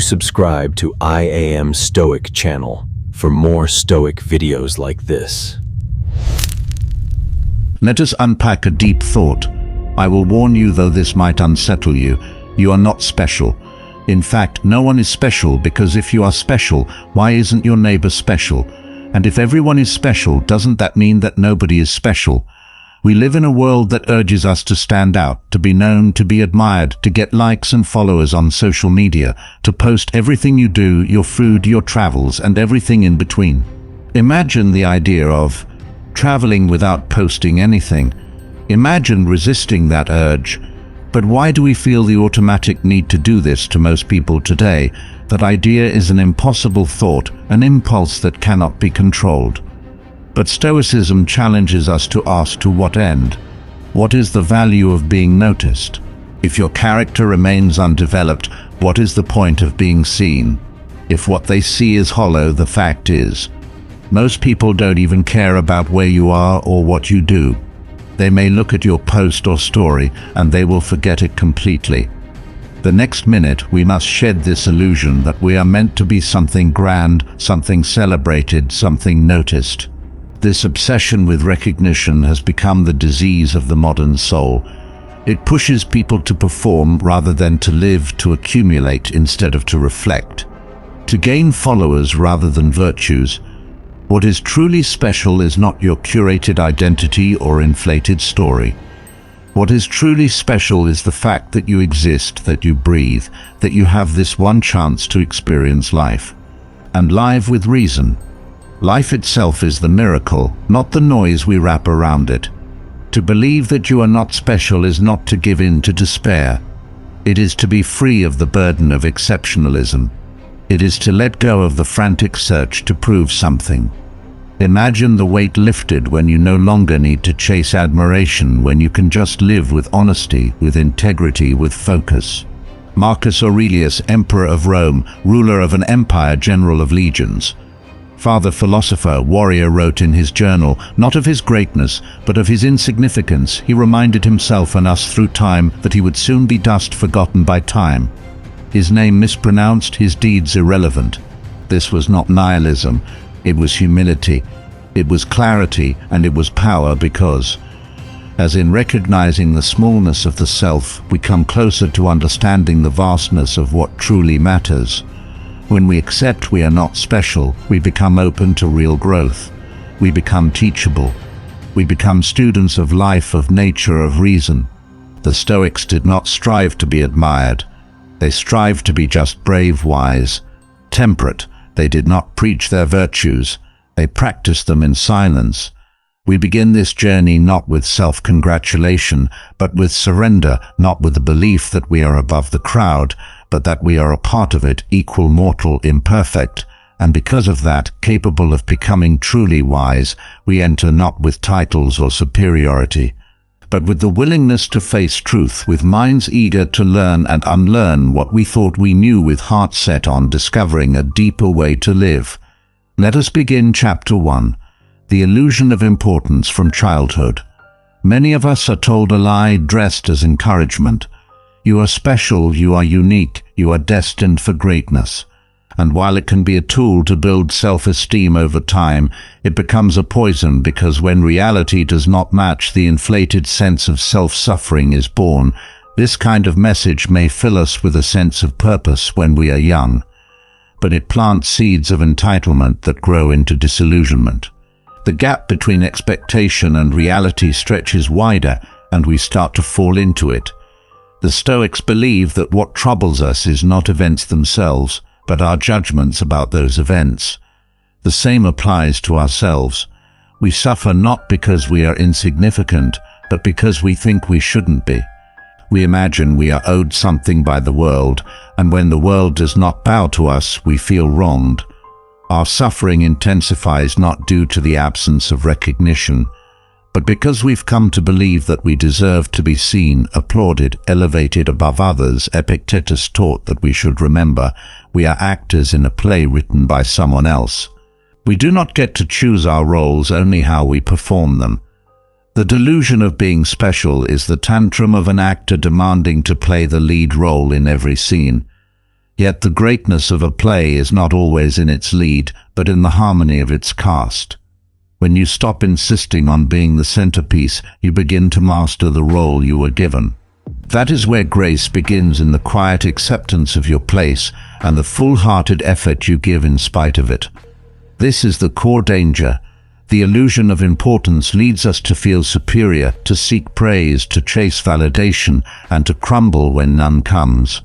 Subscribe to I Am Stoic channel for more Stoic videos like this. Let us unpack a deep thought. I will warn you, though this might unsettle you, you are not special. In fact, no one is special, because if you are special, why isn't your neighbor special? And if everyone is special, doesn't that mean that nobody is special? We live in a world that urges us to stand out, to be known, to be admired, to get likes and followers on social media, to post everything you do, your food, your travels, and everything in between. Imagine the idea of traveling without posting anything. Imagine resisting that urge. But why do we feel the automatic need to do this to most people today? That idea is an impossible thought, an impulse that cannot be controlled. But Stoicism challenges us to ask, to what end? What is the value of being noticed? If your character remains undeveloped, what is the point of being seen? If what they see is hollow, the fact is, most people don't even care about where you are or what you do. They may look at your post or story and they will forget it completely. The next minute, we must shed this illusion that we are meant to be something grand, something celebrated, something noticed. This obsession with recognition has become the disease of the modern soul. It pushes people to perform rather than to live, to accumulate instead of to reflect, to gain followers rather than virtues. What is truly special is not your curated identity or inflated story. What is truly special is the fact that you exist, that you breathe, that you have this one chance to experience life. And live with reason. Life itself is the miracle, not the noise we wrap around it. To believe that you are not special is not to give in to despair. It is to be free of the burden of exceptionalism. It is to let go of the frantic search to prove something. Imagine the weight lifted when you no longer need to chase admiration, when you can just live with honesty, with integrity, with focus. Marcus Aurelius, Emperor of Rome, ruler of an empire, general of legions, father, philosopher, warrior, wrote in his journal, not of his greatness, but of his insignificance. He reminded himself and us through time that he would soon be dust, forgotten by time. His name mispronounced, his deeds irrelevant. This was not nihilism, it was humility, it was clarity, and it was power, because, as in recognizing the smallness of the self, we come closer to understanding the vastness of what truly matters. When we accept we are not special, we become open to real growth. We become teachable. We become students of life, of nature, of reason. The Stoics did not strive to be admired. They strived to be just brave, wise, temperate. They did not preach their virtues. They practiced them in silence. We begin this journey not with self-congratulation, but with surrender, not with the belief that we are above the crowd, but that we are a part of it, equal, mortal, imperfect, and because of that, capable of becoming truly wise. We enter not with titles or superiority, but with the willingness to face truth, with minds eager to learn and unlearn what we thought we knew, with hearts set on discovering a deeper way to live. Let us begin Chapter 1. The illusion of importance from childhood. Many of us are told a lie dressed as encouragement. You are special, you are unique, you are destined for greatness. And while it can be a tool to build self-esteem over time, it becomes a poison, because when reality does not match, the inflated sense of self-suffering is born. This kind of message may fill us with a sense of purpose when we are young, but it plants seeds of entitlement that grow into disillusionment. The gap between expectation and reality stretches wider, and we start to fall into it. The Stoics believe that what troubles us is not events themselves, but our judgments about those events. The same applies to ourselves. We suffer not because we are insignificant, but because we think we shouldn't be. We imagine we are owed something by the world, and when the world does not bow to us, we feel wronged. Our suffering intensifies not due to the absence of recognition, but because we've come to believe that we deserve to be seen, applauded, elevated above others. Epictetus taught that we should remember we are actors in a play written by someone else. We do not get to choose our roles, only how we perform them. The delusion of being special is the tantrum of an actor demanding to play the lead role in every scene. Yet the greatness of a play is not always in its lead, but in the harmony of its cast. When you stop insisting on being the centerpiece, you begin to master the role you were given. That is where grace begins, in the quiet acceptance of your place and the full-hearted effort you give in spite of it. This is the core danger. The illusion of importance leads us to feel superior, to seek praise, to chase validation, and to crumble when none comes.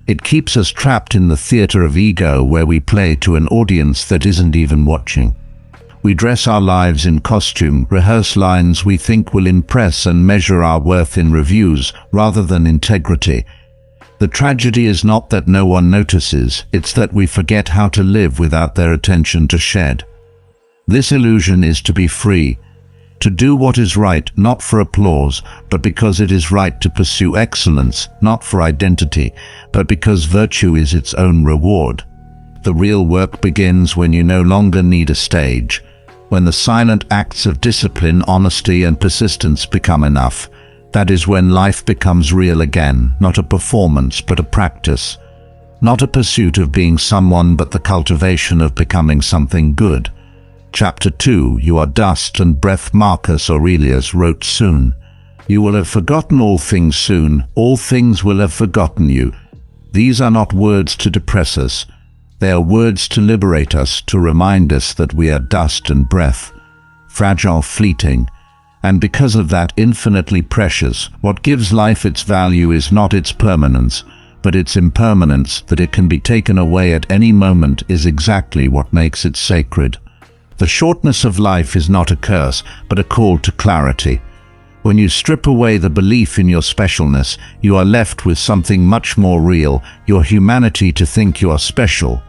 It keeps us trapped in the theater of ego, where we play to an audience that isn't even watching. We dress our lives in costume, rehearse lines we think will impress, and measure our worth in reviews rather than integrity. The tragedy is not that no one notices, it's that we forget how to live without their attention to shed. This illusion is to be free, to do what is right, not for applause, but because it is right, to pursue excellence, not for identity, but because virtue is its own reward. The real work begins when you no longer need a stage, when the silent acts of discipline, honesty, and persistence become enough. That is when life becomes real again, not a performance, but a practice. Not a pursuit of being someone, but the cultivation of becoming something good. Chapter 2, You are dust and breath. Marcus Aurelius wrote soon. You will have forgotten all things soon, all things will have forgotten you. These are not words to depress us. They are words to liberate us, to remind us that we are dust and breath, fragile, fleeting, and because of that, infinitely precious. What gives life its value is not its permanence, but its impermanence. That it can be taken away at any moment is exactly what makes it sacred. The shortness of life is not a curse, but a call to clarity. When you strip away the belief in your specialness, you are left with something much more real, your humanity. To think you are special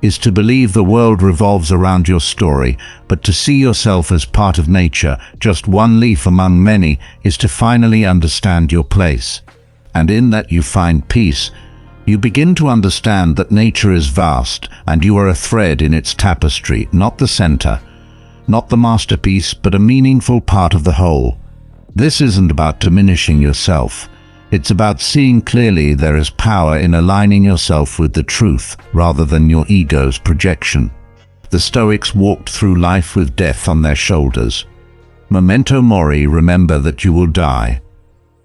is to believe the world revolves around your story, but to see yourself as part of nature, just one leaf among many, is to finally understand your place. And in that you find peace. You begin to understand that nature is vast, and you are a thread in its tapestry, not the center, not the masterpiece, but a meaningful part of the whole. This isn't about diminishing yourself. It's about seeing clearly. There is power in aligning yourself with the truth, rather than your ego's projection. The Stoics walked through life with death on their shoulders. Memento mori, remember that you will die.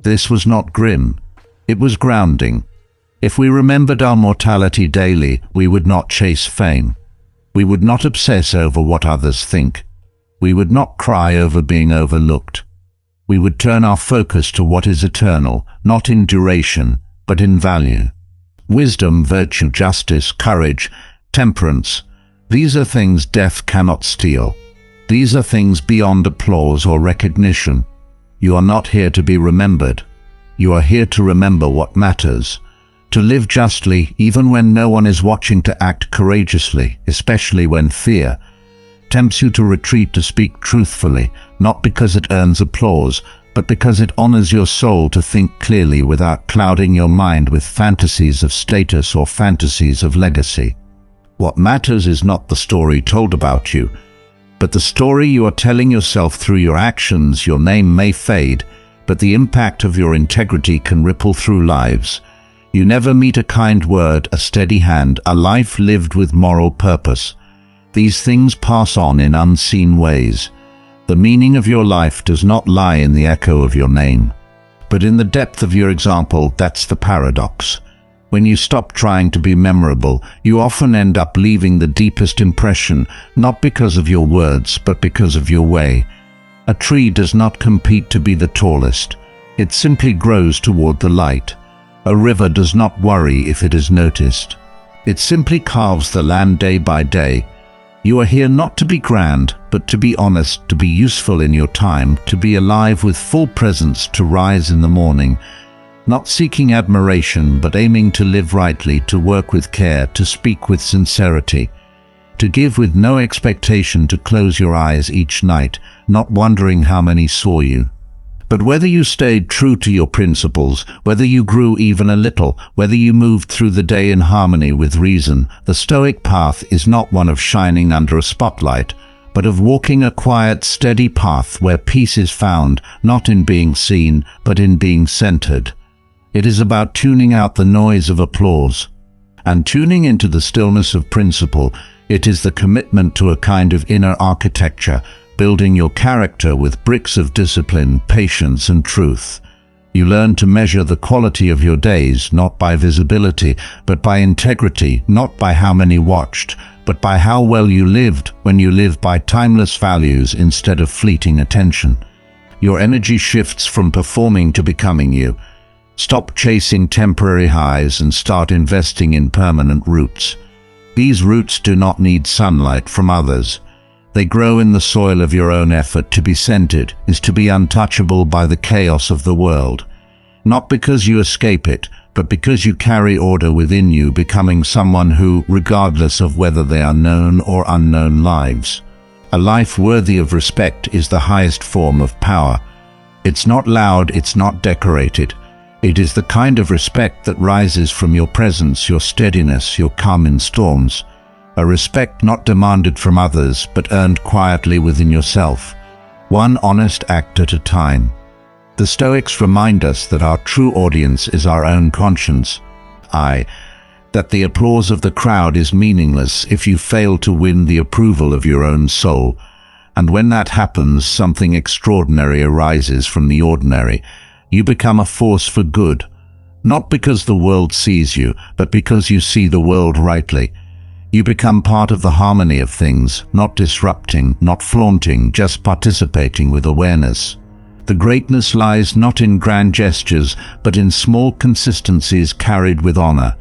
This was not grim. It was grounding. If we remembered our mortality daily, we would not chase fame. We would not obsess over what others think. We would not cry over being overlooked. We would turn our focus to what is eternal, not in duration, but in value. Wisdom, virtue, justice, courage, temperance, these are things death cannot steal. These are things beyond applause or recognition. You are not here to be remembered. You are here to remember what matters. To live justly, even when no one is watching, to act courageously, especially when fear tempts you to retreat, to speak truthfully, not because it earns applause, but because it honors your soul, to think clearly without clouding your mind with fantasies of status or fantasies of legacy. What matters is not the story told about you, but the story you are telling yourself through your actions. Your name may fade, but the impact of your integrity can ripple through lives. You never meet a kind word, a steady hand, a life lived with moral purpose. These things pass on in unseen ways. The meaning of your life does not lie in the echo of your name, but in the depth of your example. That's the paradox. When you stop trying to be memorable, you often end up leaving the deepest impression, not because of your words, but because of your way. A tree does not compete to be the tallest. It simply grows toward the light. A river does not worry if it is noticed. It simply carves the land day by day. You are here not to be grand, but to be honest, to be useful in your time, to be alive with full presence, to rise in the morning, not seeking admiration, but aiming to live rightly, to work with care, to speak with sincerity, to give with no expectation, to close your eyes each night, not wondering how many saw you. But whether you stayed true to your principles, whether you grew even a little, whether you moved through the day in harmony with reason, the Stoic path is not one of shining under a spotlight, but of walking a quiet, steady path where peace is found, not in being seen, but in being centered. It is about tuning out the noise of applause. And tuning into the stillness of principle, it is the commitment to a kind of inner architecture, building your character with bricks of discipline, patience, and truth. You learn to measure the quality of your days not by visibility, but by integrity, not by how many watched, but by how well you lived when you live by timeless values instead of fleeting attention. Your energy shifts from performing to becoming you. Stop chasing temporary highs and start investing in permanent roots. These roots do not need sunlight from others. They grow in the soil of your own effort. To be centered is to be untouchable by the chaos of the world. Not because you escape it, but because you carry order within you, becoming someone who, regardless of whether they are known or unknown lives. A life worthy of respect is the highest form of power. It's not loud, it's not decorated. It is the kind of respect that rises from your presence, your steadiness, your calm in storms. A respect not demanded from others, but earned quietly within yourself, one honest act at a time. The Stoics remind us that our true audience is our own conscience. That the applause of the crowd is meaningless if you fail to win the approval of your own soul. And when that happens, something extraordinary arises from the ordinary. You become a force for good, not because the world sees you, but because you see the world rightly. You become part of the harmony of things, not disrupting, not flaunting, just participating with awareness. The greatness lies not in grand gestures, but in small consistencies carried with honor.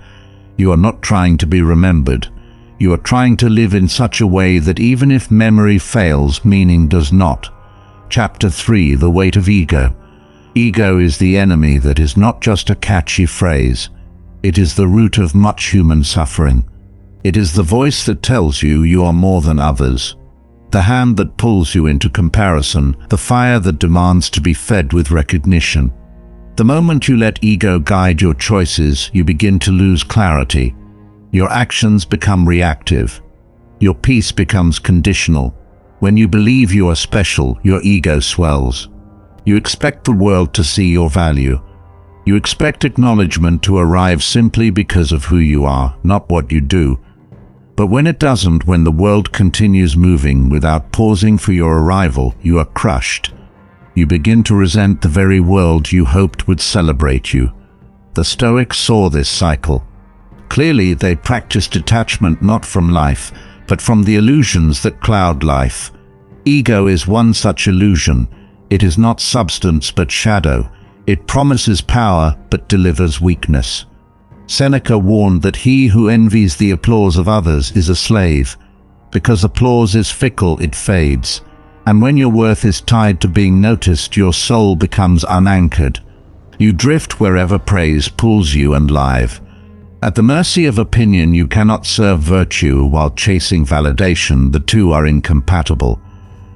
You are not trying to be remembered. You are trying to live in such a way that even if memory fails, meaning does not. Chapter 3: The Weight of Ego. Ego is the enemy that is not just a catchy phrase. It is the root of much human suffering. It is the voice that tells you you are more than others. The hand that pulls you into comparison, the fire that demands to be fed with recognition. The moment you let ego guide your choices, you begin to lose clarity. Your actions become reactive. Your peace becomes conditional. When you believe you are special, your ego swells. You expect the world to see your value. You expect acknowledgement to arrive simply because of who you are, not what you do. But when it doesn't, when the world continues moving without pausing for your arrival, you are crushed. You begin to resent the very world you hoped would celebrate you. The Stoics saw this cycle. Clearly, they practiced detachment not from life, but from the illusions that cloud life. Ego is one such illusion. It is not substance but shadow. It promises power but delivers weakness. Seneca warned that he who envies the applause of others is a slave. Because applause is fickle, it fades. And when your worth is tied to being noticed, your soul becomes unanchored. You drift wherever praise pulls you and live. At the mercy of opinion, you cannot serve virtue while chasing validation. The two are incompatible.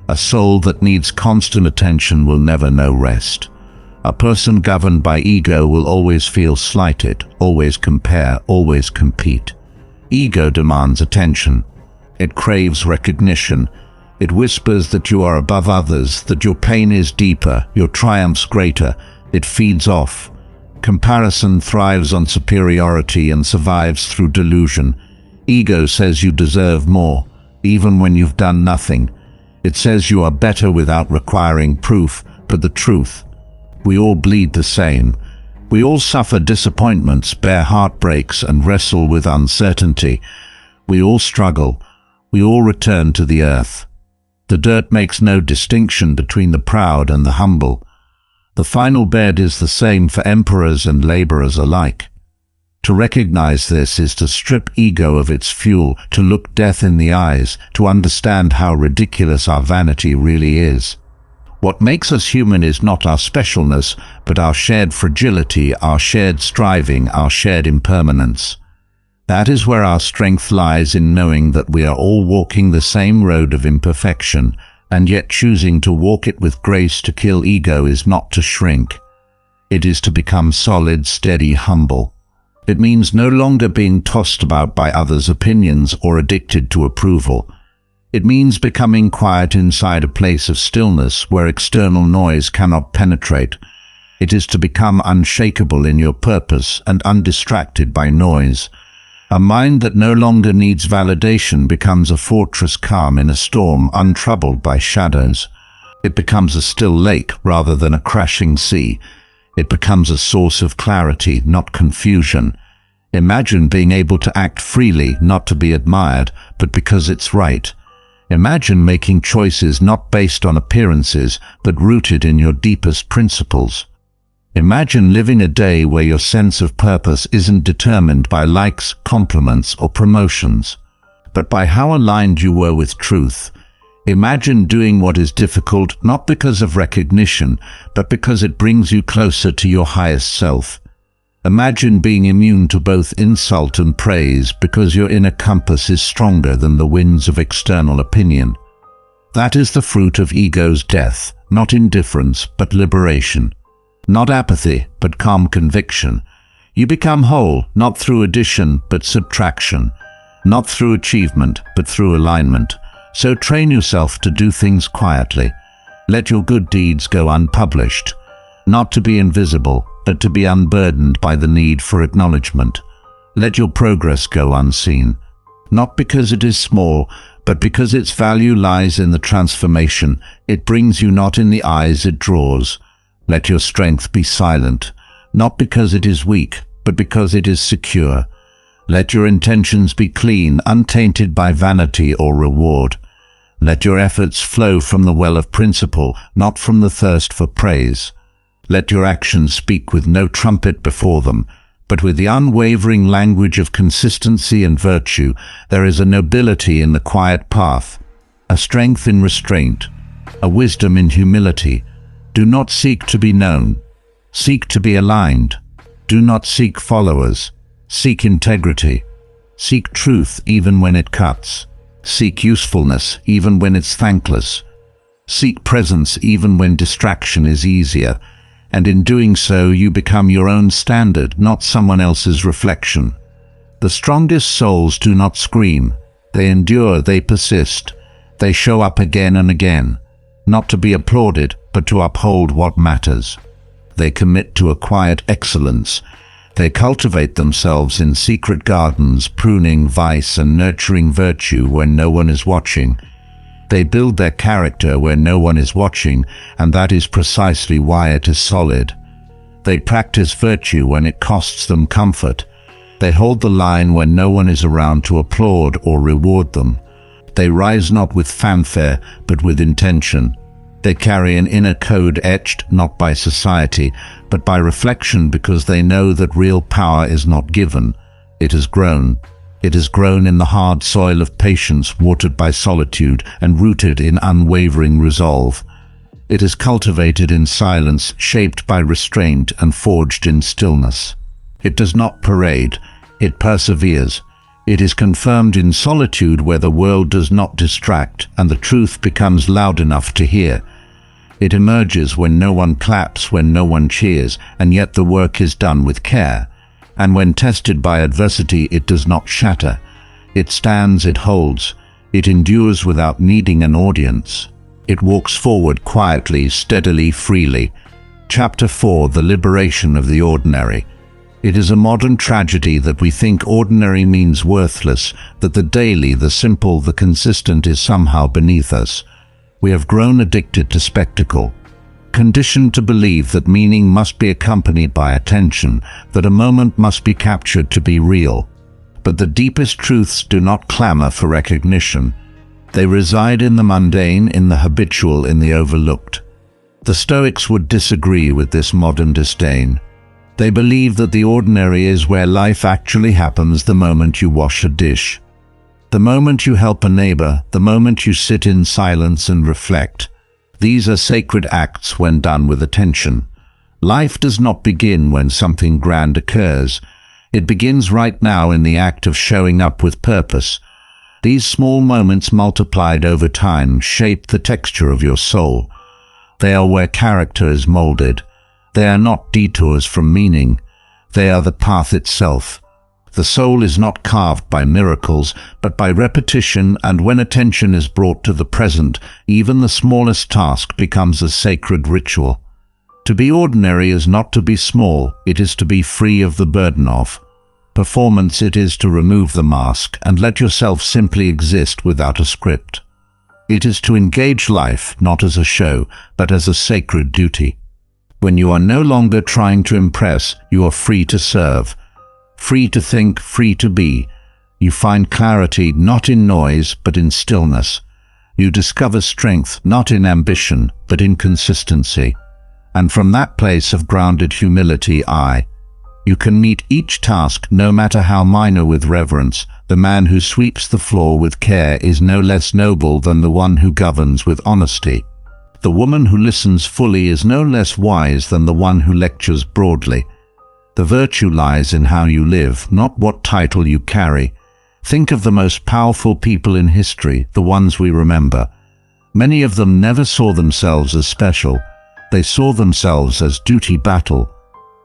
A soul that needs constant attention will never know rest. A person governed by ego will always feel slighted, always compare, always compete. Ego demands attention. It craves recognition. It whispers that you are above others, that your pain is deeper, your triumphs greater. It feeds off. Comparison thrives on superiority and survives through delusion. Ego says you deserve more, even when you've done nothing. It says you are better without requiring proof, but the truth. We all bleed the same. We all suffer disappointments, bear heartbreaks, and wrestle with uncertainty. We all struggle. We all return to the earth. The dirt makes no distinction between the proud and the humble. The final bed is the same for emperors and laborers alike. To recognize this is to strip ego of its fuel, to look death in the eyes, to understand how ridiculous our vanity really is. What makes us human is not our specialness, but our shared fragility, our shared striving, our shared impermanence. That is where our strength lies, in knowing that we are all walking the same road of imperfection, and yet choosing to walk it with grace. To kill ego is not to shrink. It is to become solid, steady, humble. It means no longer being tossed about by others' opinions or addicted to approval. It means becoming quiet inside a place of stillness where external noise cannot penetrate. It is to become unshakable in your purpose and undistracted by noise. A mind that no longer needs validation becomes a fortress calm in a storm, untroubled by shadows. It becomes a still lake rather than a crashing sea. It becomes a source of clarity, not confusion. Imagine being able to act freely, not to be admired, but because it's right. Imagine making choices not based on appearances, but rooted in your deepest principles. Imagine living a day where your sense of purpose isn't determined by likes, compliments, or promotions, but by how aligned you were with truth. Imagine doing what is difficult not because of recognition, but because it brings you closer to your highest self. Imagine being immune to both insult and praise because your inner compass is stronger than the winds of external opinion. That is the fruit of ego's death, not indifference, but liberation. Not apathy, but calm conviction. You become whole, not through addition, but subtraction. Not through achievement, but through alignment. So train yourself to do things quietly. Let your good deeds go unpublished. Not to be invisible, but to be unburdened by the need for acknowledgement. Let your progress go unseen. Not because it is small, but because its value lies in the transformation it brings you, not in the eyes it draws. Let your strength be silent, not because it is weak, but because it is secure. Let your intentions be clean, untainted by vanity or reward. Let your efforts flow from the well of principle, not from the thirst for praise. Let your actions speak with no trumpet before them, but with the unwavering language of consistency and virtue. There is a nobility in the quiet path, a strength in restraint, a wisdom in humility. Do not seek to be known. Seek to be aligned. Do not seek followers. Seek integrity. Seek truth even when it cuts. Seek usefulness even when it's thankless. Seek presence even when distraction is easier. And in doing so, you become your own standard, not someone else's reflection. The strongest souls do not scream. They endure, they persist. They show up again and again, not to be applauded, but to uphold what matters. They commit to a quiet excellence. They cultivate themselves in secret gardens, pruning vice and nurturing virtue when no one is watching. They build their character where no one is watching, and that is precisely why it is solid. They practice virtue when it costs them comfort. They hold the line when no one is around to applaud or reward them. They rise not with fanfare, but with intention. They carry an inner code etched not by society, but by reflection, because they know that real power is not given. It is grown. It is grown in the hard soil of patience, watered by solitude and rooted in unwavering resolve. It is cultivated in silence, shaped by restraint and forged in stillness. It does not parade, it perseveres. It is confirmed in solitude where the world does not distract and the truth becomes loud enough to hear. It emerges when no one claps, when no one cheers, and yet the work is done with care. And when tested by adversity, it does not shatter. It stands, it holds, it endures without needing an audience. It walks forward quietly, steadily, freely. Chapter 4: The Liberation of the Ordinary. It is a modern tragedy that we think ordinary means worthless, that the daily, the simple, the consistent is somehow beneath us. We have grown addicted to spectacle, conditioned to believe that meaning must be accompanied by attention, that a moment must be captured to be real. But the deepest truths do not clamor for recognition. They reside in the mundane, in the habitual, in the overlooked. The Stoics would disagree with this modern disdain. They believe that the ordinary is where life actually happens: the moment you wash a dish, the moment you help a neighbor, the moment you sit in silence and reflect. These are sacred acts when done with attention. Life does not begin when something grand occurs. It begins right now in the act of showing up with purpose. These small moments multiplied over time shape the texture of your soul. They are where character is molded. They are not detours from meaning. They are the path itself. The soul is not carved by miracles, but by repetition, and when attention is brought to the present, even the smallest task becomes a sacred ritual. To be ordinary is not to be small, it is to be free of the burden of. Performance it is to remove the mask and let yourself simply exist without a script. It is to engage life not as a show, but as a sacred duty. When you are no longer trying to impress, you are free to serve, free to think, free to be. You find clarity not in noise, but in stillness. You discover strength not in ambition, but in consistency. And from that place of grounded humility, you can meet each task, no matter how minor, with reverence. The man who sweeps the floor with care is no less noble than the one who governs with honesty. The woman who listens fully is no less wise than the one who lectures broadly. The virtue lies in how you live, not what title you carry. Think of the most powerful people in history, the ones we remember. Many of them never saw themselves as special. They saw themselves as duty battle.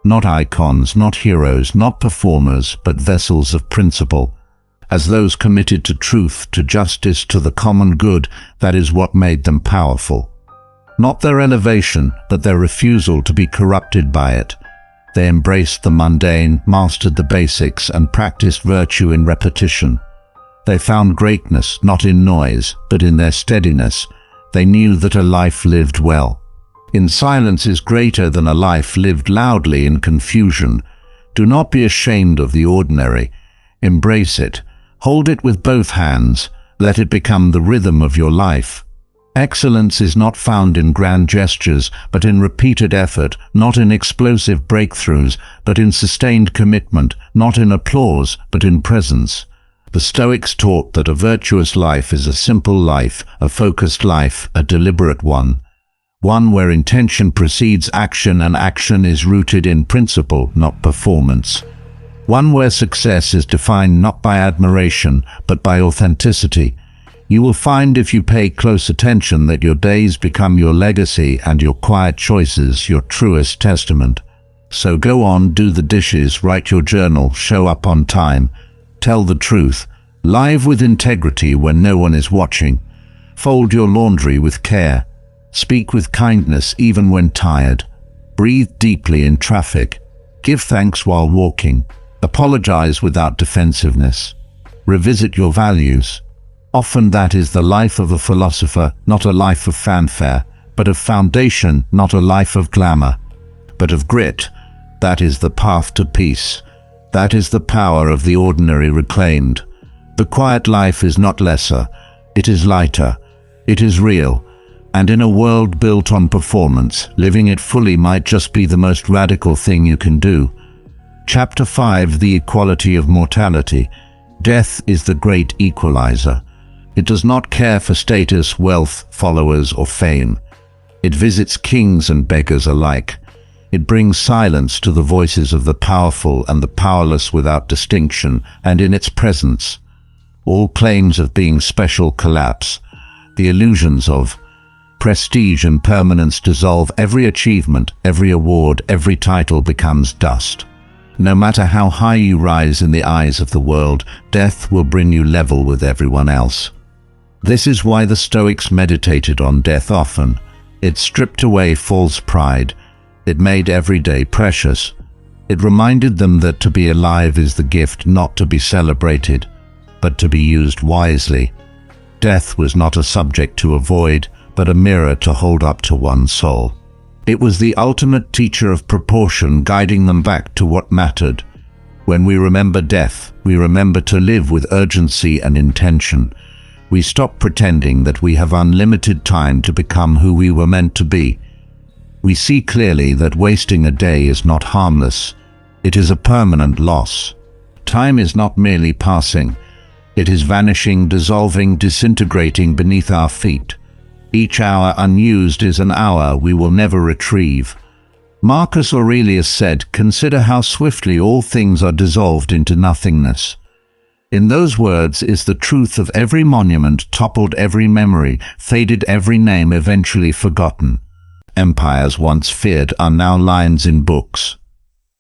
Not icons, not heroes, not performers, but vessels of principle. As those committed to truth, to justice, to the common good, that is what made them powerful. Not their elevation, but their refusal to be corrupted by it. They embraced the mundane, mastered the basics, and practiced virtue in repetition. They found greatness not in noise, but in their steadiness. They knew that a life lived well in silence is greater than a life lived loudly in confusion. Do not be ashamed of the ordinary. Embrace it. Hold it with both hands. Let it become the rhythm of your life. Excellence is not found in grand gestures, but in repeated effort, not in explosive breakthroughs, but in sustained commitment, not in applause, but in presence. The Stoics taught that a virtuous life is a simple life, a focused life, a deliberate one. One where intention precedes action and action is rooted in principle, not performance. One where success is defined not by admiration, but by authenticity. You will find, if you pay close attention, that your days become your legacy and your quiet choices your truest testament. So go on, do the dishes, write your journal, show up on time, tell the truth, live with integrity when no one is watching, fold your laundry with care, speak with kindness even when tired, breathe deeply in traffic, give thanks while walking, apologize without defensiveness, revisit your values. Often that is the life of a philosopher, not a life of fanfare, but of foundation, not a life of glamour, but of grit. That is the path to peace. That is the power of the ordinary reclaimed. The quiet life is not lesser, it is lighter, it is real, and in a world built on performance, living it fully might just be the most radical thing you can do. Chapter 5: The Equality of Mortality. Death is the great equalizer. It does not care for status, wealth, followers, or fame. It visits kings and beggars alike. It brings silence to the voices of the powerful and the powerless without distinction, and in its presence, all claims of being special collapse. The illusions of prestige and permanence dissolve. Every achievement, every award, every title becomes dust. No matter how high you rise in the eyes of the world, death will bring you level with everyone else. This is why the Stoics meditated on death often. It stripped away false pride. It made every day precious. It reminded them that to be alive is the gift not to be celebrated, but to be used wisely. Death was not a subject to avoid, but a mirror to hold up to one's soul. It was the ultimate teacher of proportion, guiding them back to what mattered. When we remember death, we remember to live with urgency and intention. We stop pretending that we have unlimited time to become who we were meant to be. We see clearly that wasting a day is not harmless. It is a permanent loss. Time is not merely passing. It is vanishing, dissolving, disintegrating beneath our feet. Each hour unused is an hour we will never retrieve. Marcus Aurelius said, "Consider how swiftly all things are dissolved into nothingness." In those words is the truth of every monument, toppled every memory, faded every name, eventually forgotten. Empires once feared are now lines in books.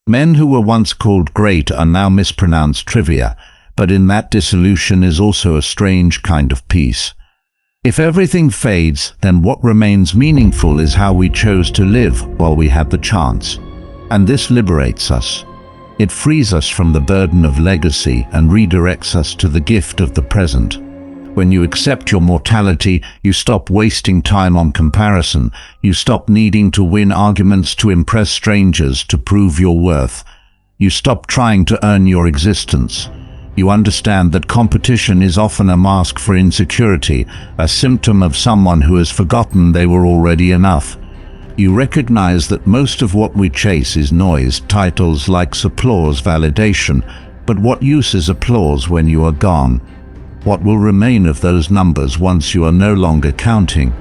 Men who were once called great are now mispronounced trivia, but in that dissolution is also a strange kind of peace. If everything fades, then what remains meaningful is how we chose to live while we had the chance. And this liberates us. It frees us from the burden of legacy and redirects us to the gift of the present. When you accept your mortality, you stop wasting time on comparison. You stop needing to win arguments to impress strangers to prove your worth. You stop trying to earn your existence. You understand that competition is often a mask for insecurity, a symptom of someone who has forgotten they were already enough. You recognize that most of what we chase is noise, titles, likes, applause, validation. But what use is applause when you are gone? What will remain of those numbers once you are no longer counting?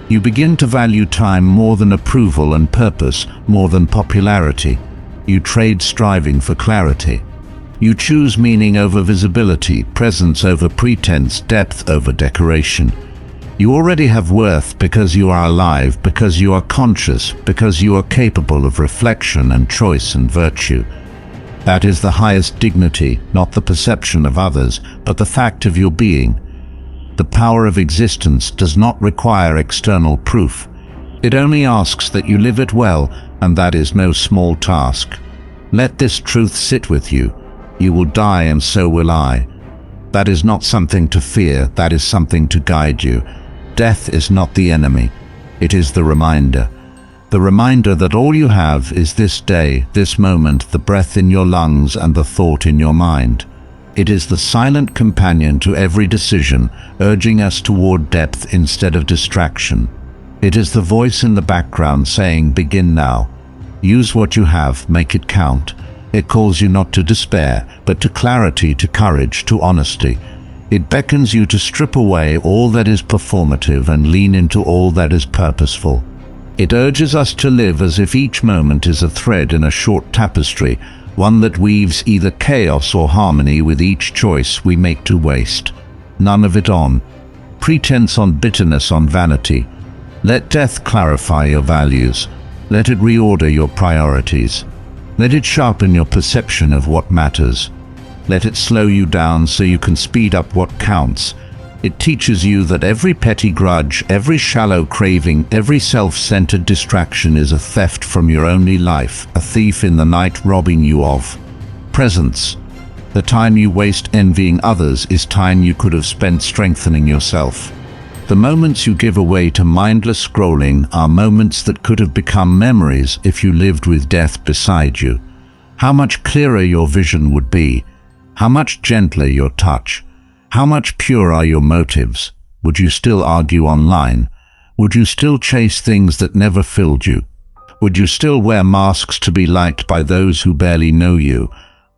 You begin to value time more than approval and purpose, more than popularity. You trade striving for clarity. You choose meaning over visibility, presence over pretense, depth over decoration. You already have worth because you are alive, because you are conscious, because you are capable of reflection and choice and virtue. That is the highest dignity, not the perception of others, but the fact of your being. The power of existence does not require external proof. It only asks that you live it well, and that is no small task. Let this truth sit with you. You will die, and so will I. That is not something to fear, that is something to guide you. Death is not the enemy. It is the reminder. The reminder that all you have is this day, this moment, the breath in your lungs and the thought in your mind. It is the silent companion to every decision, urging us toward depth instead of distraction. It is the voice in the background saying, begin now. Use what you have, make it count. It calls you not to despair, but to clarity, to courage, to honesty. It beckons you to strip away all that is performative and lean into all that is purposeful. It urges us to live as if each moment is a thread in a short tapestry, one that weaves either chaos or harmony with each choice we make to waste. None of it on pretense, on bitterness, on vanity. Let death clarify your values. Let it reorder your priorities. Let it sharpen your perception of what matters. Let it slow you down so you can speed up what counts. It teaches you that every petty grudge, every shallow craving, every self-centered distraction is a theft from your only life, a thief in the night robbing you of presence. The time you waste envying others is time you could have spent strengthening yourself. The moments you give away to mindless scrolling are moments that could have become memories if you lived with death beside you. How much clearer your vision would be. How much gentler your touch? How much purer are your motives? Would you still argue online? Would you still chase things that never filled you? Would you still wear masks to be liked by those who barely know you?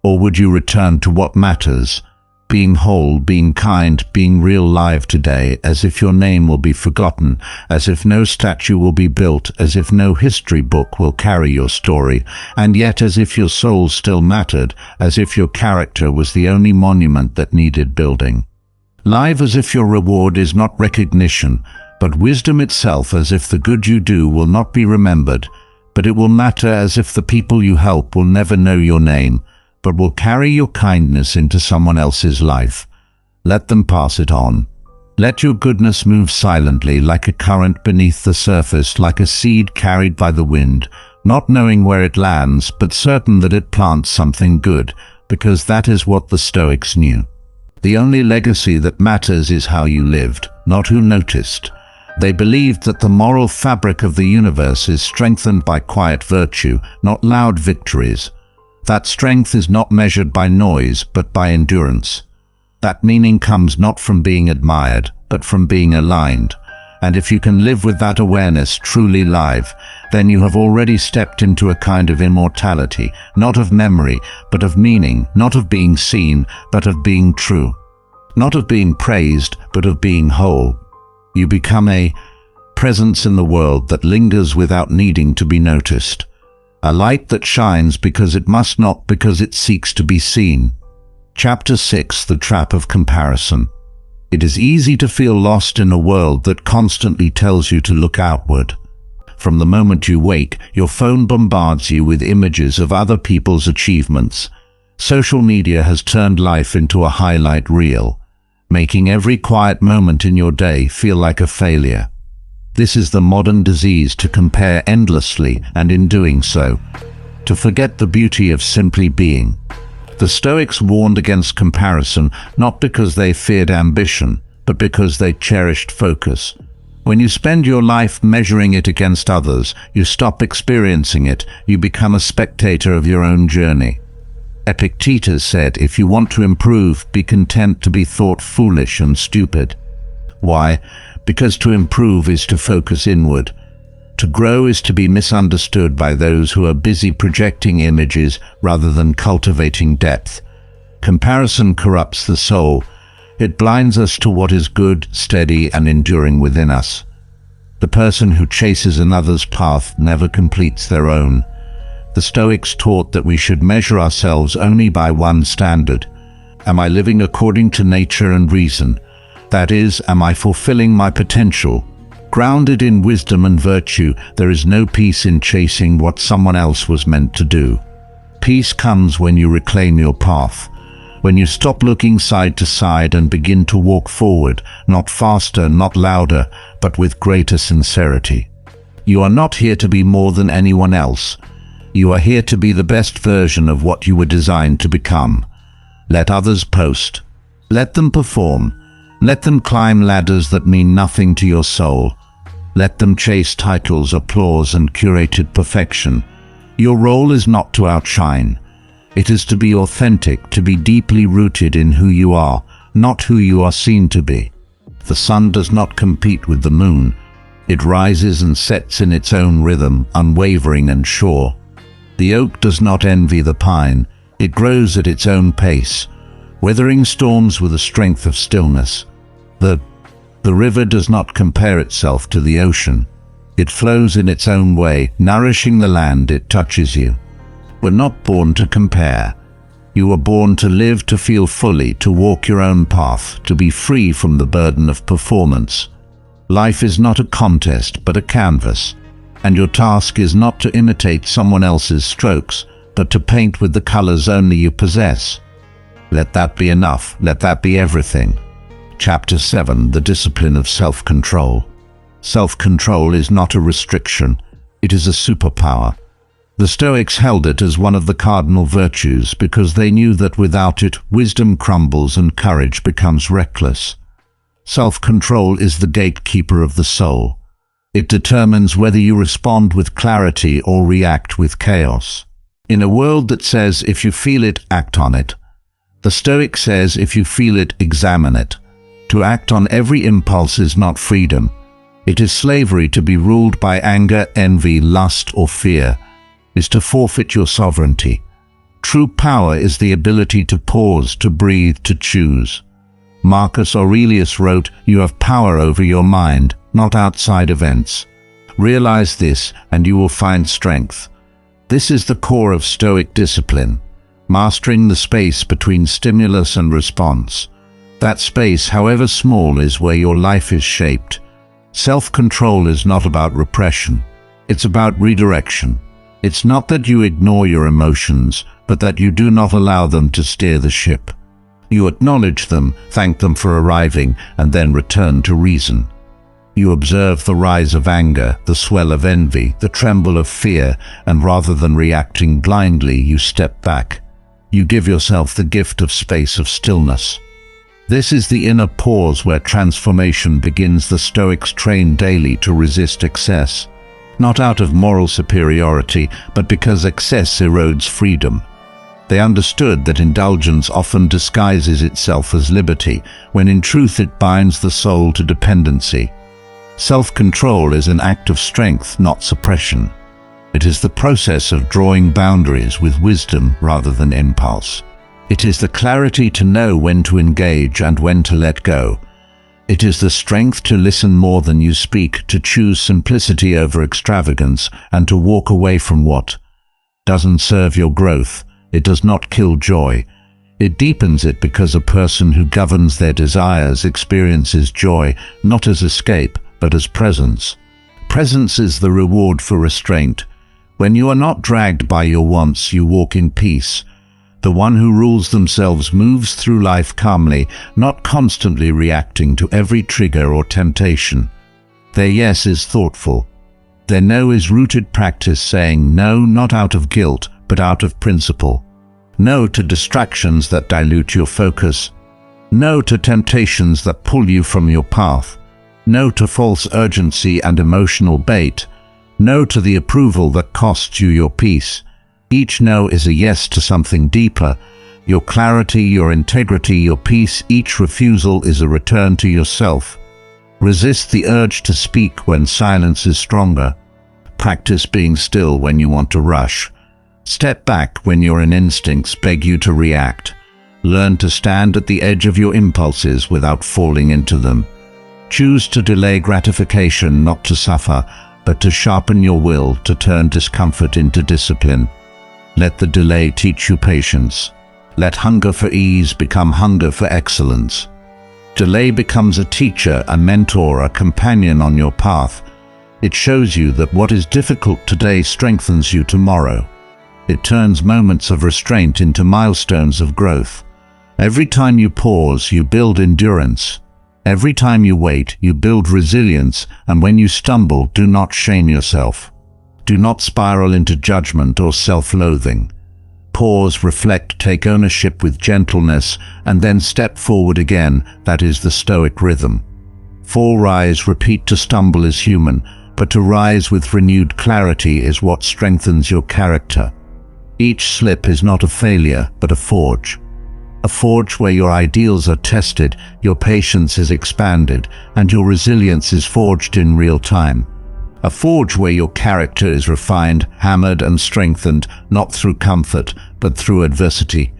Or would you return to what matters? Being whole, being kind, being real live today, as if your name will be forgotten, as if no statue will be built, as if no history book will carry your story, and yet as if your soul still mattered, as if your character was the only monument that needed building. Live as if your reward is not recognition, but wisdom itself, as if the good you do will not be remembered, but it will matter, as if the people you help will never know your name, but will carry your kindness into someone else's life. Let them pass it on. Let your goodness move silently, like a current beneath the surface, like a seed carried by the wind, not knowing where it lands, but certain that it plants something good, because that is what the Stoics knew. The only legacy that matters is how you lived, not who noticed. They believed that the moral fabric of the universe is strengthened by quiet virtue, not loud victories. That strength is not measured by noise, but by endurance. That meaning comes not from being admired, but from being aligned. And if you can live with that awareness truly live, then you have already stepped into a kind of immortality, not of memory, but of meaning, not of being seen, but of being true. Not of being praised, but of being whole. You become a presence in the world that lingers without needing to be noticed. A light that shines because it must not, because it seeks to be seen. Chapter 6: The Trap of Comparison. It is easy to feel lost in a world that constantly tells you to look outward. From the moment you wake, your phone bombards you with images of other people's achievements. Social media has turned life into a highlight reel, making every quiet moment in your day feel like a failure. This is the modern disease, to compare endlessly, and in doing so, to forget the beauty of simply being. The Stoics warned against comparison, not because they feared ambition, but because they cherished focus. When you spend your life measuring it against others, you stop experiencing it, you become a spectator of your own journey. Epictetus said, if you want to improve, be content to be thought foolish and stupid. Why? Because to improve is to focus inward. To grow is to be misunderstood by those who are busy projecting images rather than cultivating depth. Comparison corrupts the soul. It blinds us to what is good, steady, and enduring within us. The person who chases another's path never completes their own. The Stoics taught that we should measure ourselves only by one standard. Am I living according to nature and reason? That is, am I fulfilling my potential? Grounded in wisdom and virtue, there is no peace in chasing what someone else was meant to do. Peace comes when you reclaim your path, when you stop looking side to side and begin to walk forward, not faster, not louder, but with greater sincerity. You are not here to be more than anyone else. You are here to be the best version of what you were designed to become. Let others post. Let them perform. Let them climb ladders that mean nothing to your soul. Let them chase titles, applause, and curated perfection. Your role is not to outshine. It is to be authentic, to be deeply rooted in who you are, not who you are seen to be. The sun does not compete with the moon. It rises and sets in its own rhythm, unwavering and sure. The oak does not envy the pine. It grows at its own pace, weathering storms with the strength of stillness. The river does not compare itself to the ocean. It flows in its own way, nourishing the land it touches. You were not born to compare. You were born to live, to feel fully, to walk your own path, to be free from the burden of performance. Life is not a contest, but a canvas, and your task is not to imitate someone else's strokes, but to paint with the colors only you possess. Let that be enough. Let that be everything. Chapter 7. The Discipline of Self-Control. Self-control is not a restriction. It is a superpower. The Stoics held it as one of the cardinal virtues because they knew that without it, wisdom crumbles and courage becomes reckless. Self-control is the gatekeeper of the soul. It determines whether you respond with clarity or react with chaos. In a world that says, if you feel it, act on it, the Stoic says, if you feel it, examine it. To act on every impulse is not freedom. It is slavery. To be ruled by anger, envy, lust, or fear is to forfeit your sovereignty. True power is the ability to pause, to breathe, to choose. Marcus Aurelius wrote, "You have power over your mind, not outside events. Realize this, and you will find strength." This is the core of Stoic discipline, mastering the space between stimulus and response. That space, however small, is where your life is shaped. Self-control is not about repression. It's about redirection. It's not that you ignore your emotions, but that you do not allow them to steer the ship. You acknowledge them, thank them for arriving, and then return to reason. You observe the rise of anger, the swell of envy, the tremble of fear, and rather than reacting blindly, you step back. You give yourself the gift of space, of stillness. This is the inner pause where transformation begins. The Stoics train daily to resist excess, not out of moral superiority, but because excess erodes freedom. They understood that indulgence often disguises itself as liberty, when in truth it binds the soul to dependency. Self-control is an act of strength, not suppression. It is the process of drawing boundaries with wisdom rather than impulse. It is the clarity to know when to engage and when to let go. It is the strength to listen more than you speak, to choose simplicity over extravagance, and to walk away from what doesn't serve your growth. It does not kill joy. It deepens it, because a person who governs their desires experiences joy, not as escape, but as presence. Presence is the reward for restraint. When you are not dragged by your wants, you walk in peace. The one who rules themselves moves through life calmly, not constantly reacting to every trigger or temptation. Their yes is thoughtful. Their no is rooted practice, saying no not out of guilt, but out of principle. No to distractions that dilute your focus. No to temptations that pull you from your path. No to false urgency and emotional bait. No to the approval that costs you your peace. Each no is a yes to something deeper. Your clarity, your integrity, your peace. Each refusal is a return to yourself. Resist the urge to speak when silence is stronger. Practice being still when you want to rush. Step back when your instincts beg you to react. Learn to stand at the edge of your impulses without falling into them. Choose to delay gratification, not to suffer, but to sharpen your will, to turn discomfort into discipline. Let the delay teach you patience. Let hunger for ease become hunger for excellence. Delay becomes a teacher, a mentor, a companion on your path. It shows you that what is difficult today strengthens you tomorrow. It turns moments of restraint into milestones of growth. Every time you pause, you build endurance. Every time you wait, you build resilience, and when you stumble, do not shame yourself. Do not spiral into judgment or self-loathing. Pause, reflect, take ownership with gentleness, and then step forward again. That is the Stoic rhythm. Fall, rise, repeat. To stumble is human, but to rise with renewed clarity is what strengthens your character. Each slip is not a failure, but a forge. A forge where your ideals are tested, your patience is expanded, and your resilience is forged in real time. A forge where your character is refined, hammered, and strengthened, not through comfort, but through adversity.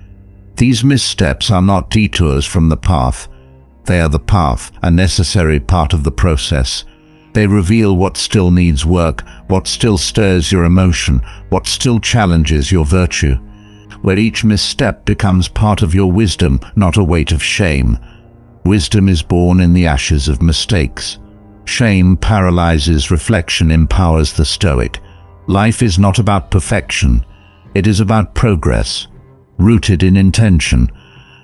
These missteps are not detours from the path. They are the path, a necessary part of the process. They reveal what still needs work, what still stirs your emotion, what still challenges your virtue. Where each misstep becomes part of your wisdom, not a weight of shame. Wisdom is born in the ashes of mistakes. Shame paralyzes, reflection empowers the Stoic. Life is not about perfection. It is about progress, rooted in intention.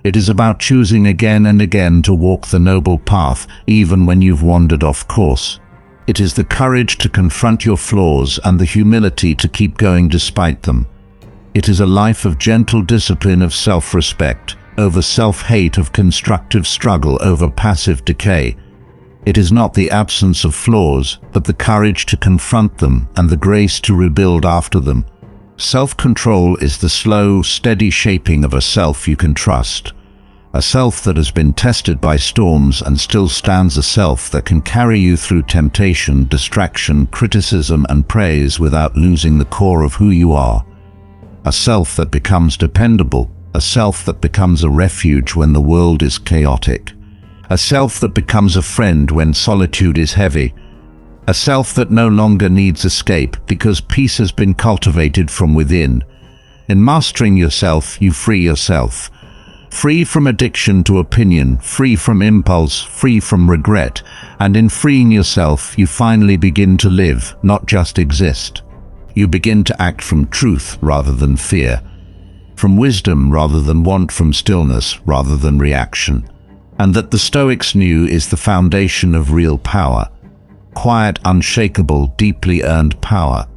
It is about choosing again and again to walk the noble path, even when you've wandered off course. It is the courage to confront your flaws and the humility to keep going despite them. It is a life of gentle discipline, of self-respect, over self-hate, of constructive struggle over passive decay. It is not the absence of flaws, but the courage to confront them and the grace to rebuild after them. Self-control is the slow, steady shaping of a self you can trust. A self that has been tested by storms and still stands, a self that can carry you through temptation, distraction, criticism, and praise without losing the core of who you are. A self that becomes dependable, a self that becomes a refuge when the world is chaotic. A self that becomes a friend when solitude is heavy. A self that no longer needs escape because peace has been cultivated from within. In mastering yourself, you free yourself. Free from addiction to opinion, free from impulse, free from regret. And in freeing yourself, you finally begin to live, not just exist. You begin to act from truth rather than fear. From wisdom rather than want, from stillness rather than reaction. And that the Stoics knew is the foundation of real power. Quiet, unshakable, deeply earned power.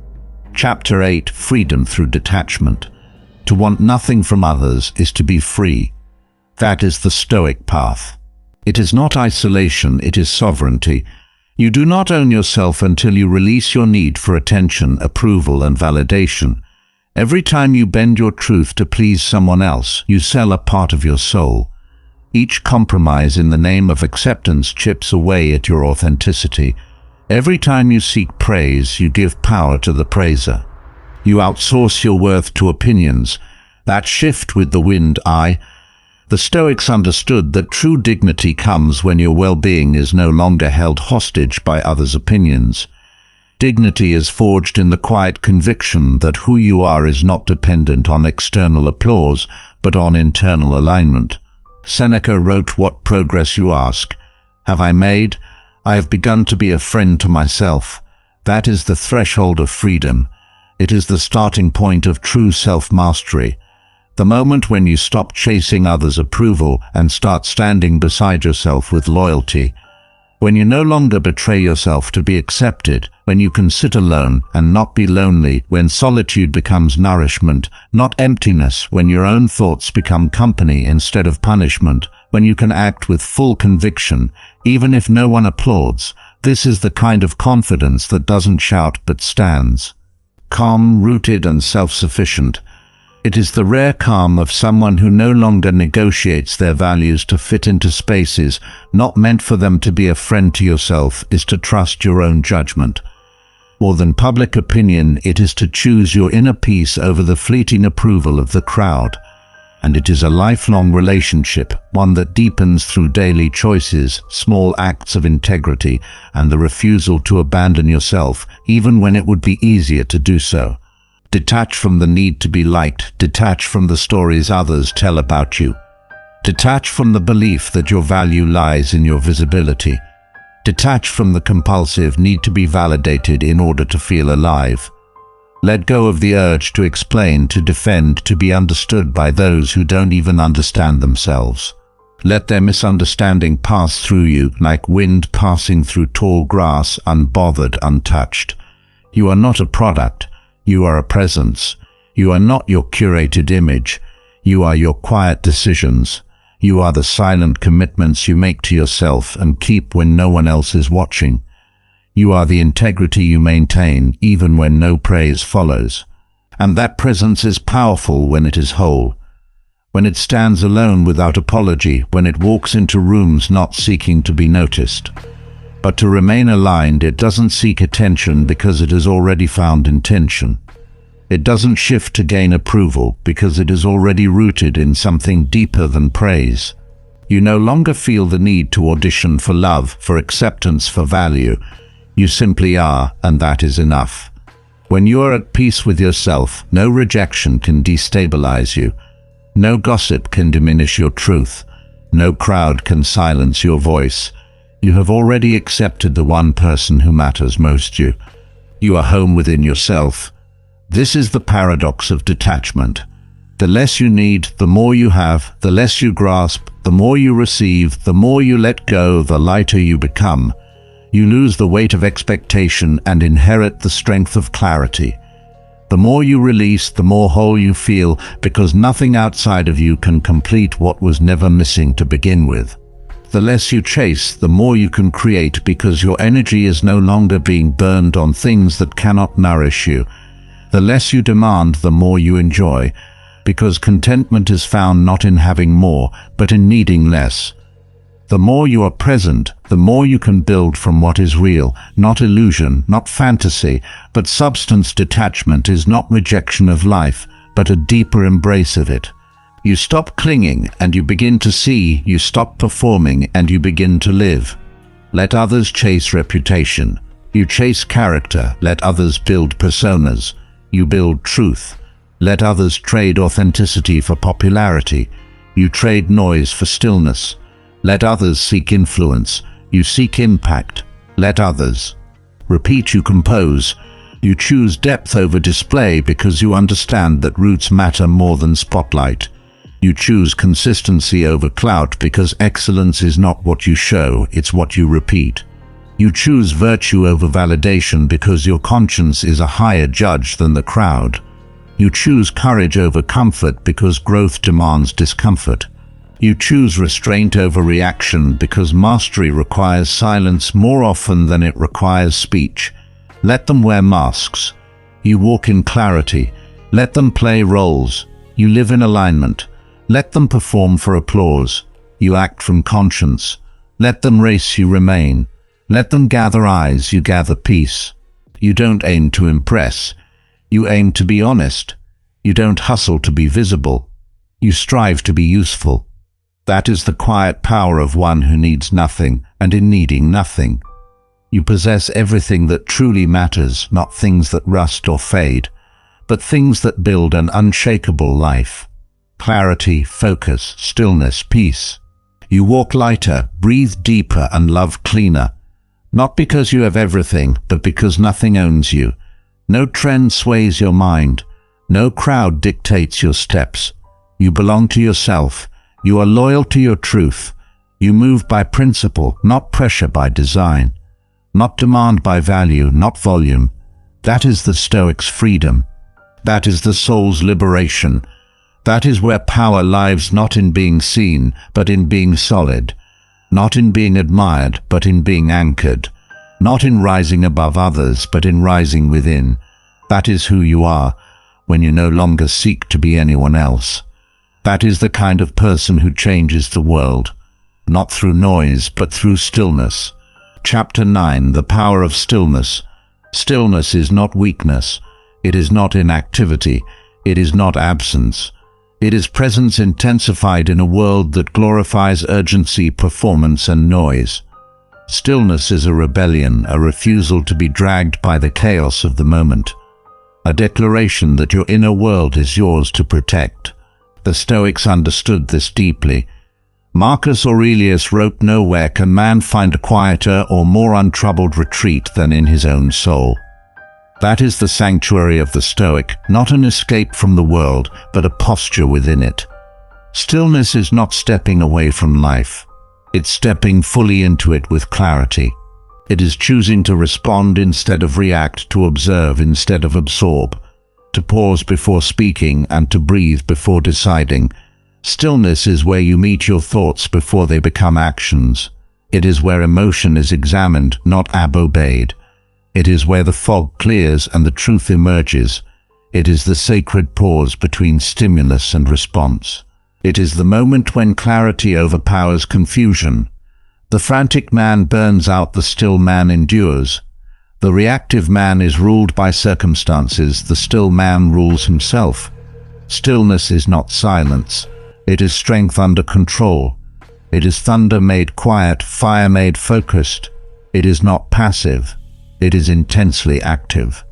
Chapter 8: Freedom through detachment. To want nothing from others is to be free. That is the Stoic path. It is not isolation, it is sovereignty. You do not own yourself until you release your need for attention, approval, and validation. Every time you bend your truth to please someone else, you sell a part of your soul. Each compromise in the name of acceptance chips away at your authenticity. Every time you seek praise, you give power to the praiser. You outsource your worth to opinions that shift with the wind. The Stoics understood that true dignity comes when your well-being is no longer held hostage by others' opinions. Dignity is forged in the quiet conviction that who you are is not dependent on external applause, but on internal alignment. Seneca wrote, "What progress, you ask? Have I made? I have begun to be a friend to myself." That is the threshold of freedom. It is the starting point of true self-mastery. The moment when you stop chasing others' approval and start standing beside yourself with loyalty. When you no longer betray yourself to be accepted, when you can sit alone and not be lonely, when solitude becomes nourishment, not emptiness, when your own thoughts become company instead of punishment, when you can act with full conviction, even if no one applauds, this is the kind of confidence that doesn't shout but stands. Calm, rooted and self-sufficient. It is the rare calm of someone who no longer negotiates their values to fit into spaces not meant for them. To be a friend to yourself is to trust your own judgment. More than public opinion, it is to choose your inner peace over the fleeting approval of the crowd. And it is a lifelong relationship, one that deepens through daily choices, small acts of integrity, and the refusal to abandon yourself, even when it would be easier to do so. Detach from the need to be liked, detach from the stories others tell about you. Detach from the belief that your value lies in your visibility. Detach from the compulsive need to be validated in order to feel alive. Let go of the urge to explain, to defend, to be understood by those who don't even understand themselves. Let their misunderstanding pass through you like wind passing through tall grass, unbothered, untouched. You are not a product. You are a presence. You are not your curated image. You are your quiet decisions. You are the silent commitments you make to yourself and keep when no one else is watching. You are the integrity you maintain even when no praise follows. And that presence is powerful when it is whole. When it stands alone without apology, when it walks into rooms not seeking to be noticed. But to remain aligned, it doesn't seek attention because it has already found intention. It doesn't shift to gain approval because it is already rooted in something deeper than praise. You no longer feel the need to audition for love, for acceptance, for value. You simply are, and that is enough. When you are at peace with yourself, no rejection can destabilize you. No gossip can diminish your truth. No crowd can silence your voice. You have already accepted the one person who matters most to you. You are home within yourself. This is the paradox of detachment. The less you need, the more you have, the less you grasp, the more you receive, the more you let go, the lighter you become. You lose the weight of expectation and inherit the strength of clarity. The more you release, the more whole you feel, because nothing outside of you can complete what was never missing to begin with. The less you chase, the more you can create, because your energy is no longer being burned on things that cannot nourish you. The less you demand, the more you enjoy, because contentment is found not in having more, but in needing less. The more you are present, the more you can build from what is real, not illusion, not fantasy, but substance. Detachment is not rejection of life, but a deeper embrace of it. You stop clinging and you begin to see, you stop performing and you begin to live. Let others chase reputation. You chase character. Let others build personas. You build truth. Let others trade authenticity for popularity. You trade noise for stillness. Let others seek influence. You seek impact. Let others. Repeat. You compose. You choose depth over display because you understand that roots matter more than spotlight. You choose consistency over clout because excellence is not what you show, it's what you repeat. You choose virtue over validation because your conscience is a higher judge than the crowd. You choose courage over comfort because growth demands discomfort. You choose restraint over reaction because mastery requires silence more often than it requires speech. Let them wear masks. You walk in clarity. Let them play roles. You live in alignment. Let them perform for applause. You act from conscience. Let them race. You remain. Let them gather eyes. You gather peace. You don't aim to impress. You aim to be honest. You don't hustle to be visible. You strive to be useful. That is the quiet power of one who needs nothing, and in needing nothing. You possess everything that truly matters, not things that rust or fade, but things that build an unshakable life. Clarity, focus, stillness, peace. You walk lighter, breathe deeper, and love cleaner. Not because you have everything, but because nothing owns you. No trend sways your mind. No crowd dictates your steps. You belong to yourself. You are loyal to your truth. You move by principle, not pressure by design. Not demand by value, not volume. That is the Stoic's freedom. That is the soul's liberation. That is where power lies, not in being seen, but in being solid. Not in being admired, but in being anchored. Not in rising above others, but in rising within. That is who you are, when you no longer seek to be anyone else. That is the kind of person who changes the world. Not through noise, but through stillness. Chapter 9. The Power of Stillness. Stillness is not weakness. It is not inactivity. It is not absence. It is presence intensified in a world that glorifies urgency, performance, and noise. Stillness is a rebellion, a refusal to be dragged by the chaos of the moment. A declaration that your inner world is yours to protect. The Stoics understood this deeply. Marcus Aurelius wrote, "Nowhere can man find a quieter or more untroubled retreat than in his own soul." That is the sanctuary of the Stoic, not an escape from the world, but a posture within it. Stillness is not stepping away from life. It's stepping fully into it with clarity. It is choosing to respond instead of react, to observe instead of absorb, to pause before speaking and to breathe before deciding. Stillness is where you meet your thoughts before they become actions. It is where emotion is examined, not obeyed. It is where the fog clears and the truth emerges. It is the sacred pause between stimulus and response. It is the moment when clarity overpowers confusion. The frantic man burns out, the still man endures. The reactive man is ruled by circumstances, the still man rules himself. Stillness is not silence. It is strength under control. It is thunder made quiet, fire made focused. It is not passive. It is intensely active.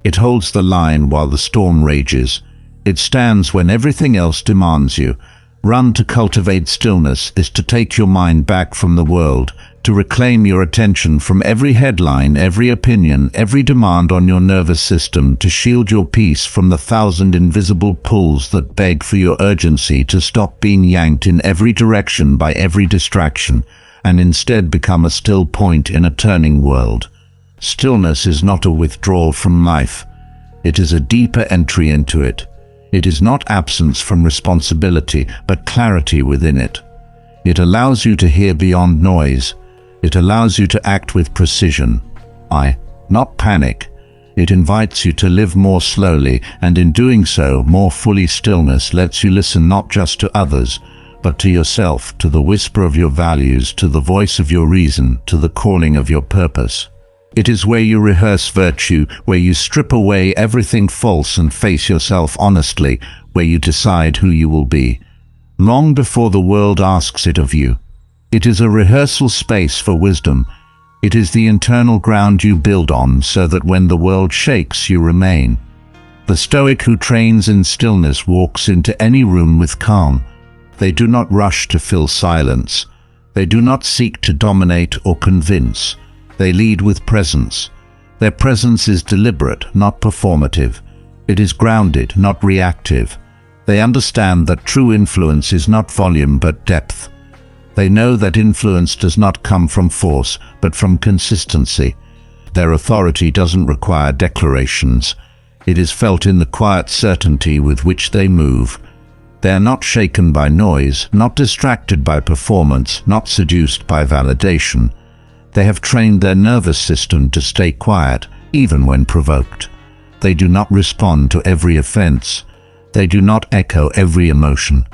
It holds the line while the storm rages. It stands when everything else demands you. Run to cultivate stillness is to take your mind back from the world, to reclaim your attention from every headline, every opinion, every demand on your nervous system, to shield your peace from the thousand invisible pulls that beg for your urgency, to stop being yanked in every direction by every distraction, and instead become a still point in a turning world. Stillness is not a withdrawal from life. It is a deeper entry into it. It is not absence from responsibility, but clarity within it. It allows you to hear beyond noise. It allows you to act with precision. Not panic. It invites you to live more slowly, and in doing so, more fully. Stillness lets you listen not just to others, but to yourself, to the whisper of your values, to the voice of your reason, to the calling of your purpose. It is where you rehearse virtue, where you strip away everything false and face yourself honestly, where you decide who you will be, long before the world asks it of you. It is a rehearsal space for wisdom. It is the internal ground you build on, so that when the world shakes, you remain. The Stoic who trains in stillness walks into any room with calm. They do not rush to fill silence. They do not seek to dominate or convince. They lead with presence. Their presence is deliberate, not performative. It is grounded, not reactive. They understand that true influence is not volume but depth. They know that influence does not come from force, but from consistency. Their authority doesn't require declarations. It is felt in the quiet certainty with which they move. They are not shaken by noise, not distracted by performance, not seduced by validation. They have trained their nervous system to stay quiet, even when provoked. They do not respond to every offense. They do not echo every emotion.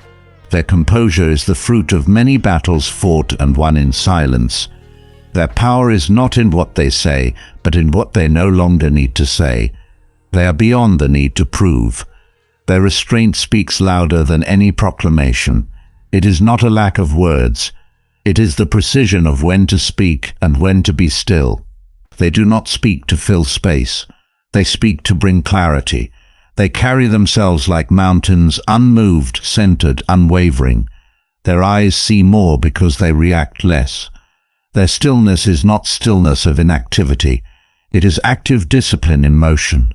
Their composure is the fruit of many battles fought and won in silence. Their power is not in what they say, but in what they no longer need to say. They are beyond the need to prove. Their restraint speaks louder than any proclamation. It is not a lack of words. It is the precision of when to speak and when to be still. They do not speak to fill space. They speak to bring clarity. They carry themselves like mountains, unmoved, centered, unwavering. Their eyes see more because they react less. Their stillness is not stillness of inactivity. It is active discipline in motion.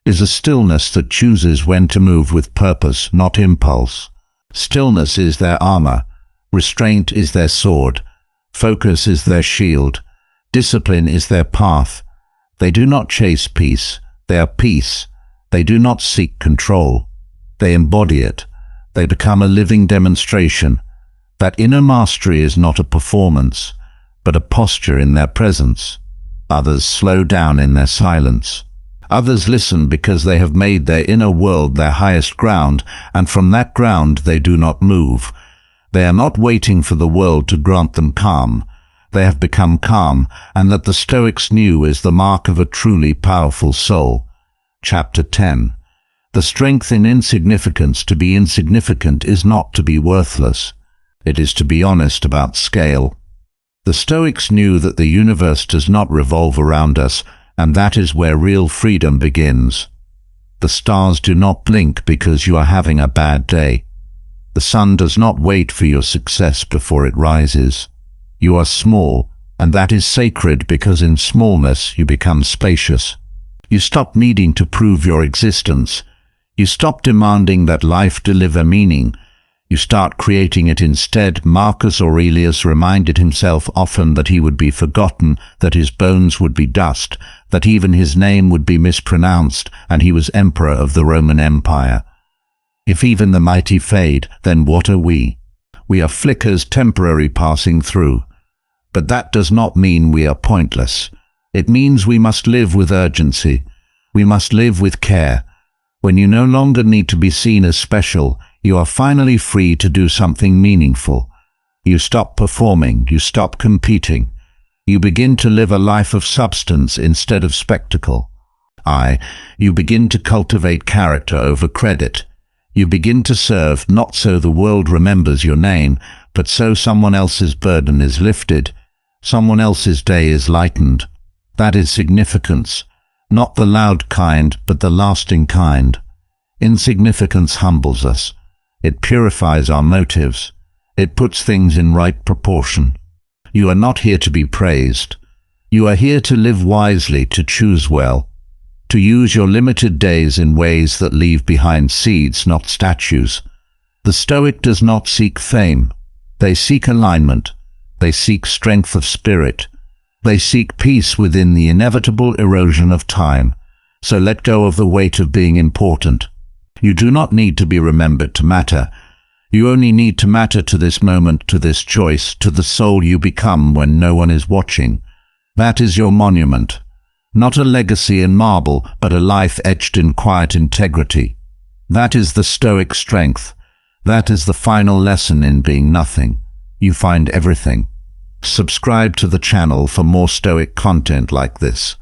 It is a stillness that chooses when to move with purpose, not impulse. Stillness is their armor. Restraint is their sword. Focus is their shield. Discipline is their path. They do not chase peace. They are peace. They do not seek control. They embody it. They become a living demonstration. That inner mastery is not a performance, but a posture in their presence. Others slow down in their silence. Others listen because they have made their inner world their highest ground, and from that ground they do not move. They are not waiting for the world to grant them calm. They have become calm, and that the Stoics knew is the mark of a truly powerful soul. Chapter 10. The strength in insignificance. To be insignificant is not to be worthless. It is to be honest about scale. The Stoics knew that the universe does not revolve around us, and that is where real freedom begins. The stars do not blink because you are having a bad day. The sun does not wait for your success before it rises. You are small, and that is sacred because in smallness you become spacious. You stop needing to prove your existence. You stop demanding that life deliver meaning. You start creating it instead. Marcus Aurelius reminded himself often that he would be forgotten, that his bones would be dust, that even his name would be mispronounced, and he was emperor of the Roman Empire. If even the mighty fade, then what are we? We are flickers temporary passing through. But that does not mean we are pointless. It means we must live with urgency. We must live with care. When you no longer need to be seen as special, you are finally free to do something meaningful. You stop performing, you stop competing. You begin to live a life of substance instead of spectacle. You begin to cultivate character over credit. You begin to serve not so the world remembers your name, but so someone else's burden is lifted, someone else's day is lightened. That is significance, not the loud kind, but the lasting kind. Insignificance humbles us. It purifies our motives. It puts things in right proportion. You are not here to be praised. You are here to live wisely, to choose well, to use your limited days in ways that leave behind seeds, not statues. The Stoic does not seek fame. They seek alignment. They seek strength of spirit. They seek peace within the inevitable erosion of time. So let go of the weight of being important. You do not need to be remembered to matter. You only need to matter to this moment, to this choice, to the soul you become when no one is watching. That is your monument. Not a legacy in marble, but a life etched in quiet integrity. That is the Stoic strength. That is the final lesson in being nothing. You find everything. Subscribe to the channel for more Stoic content like this.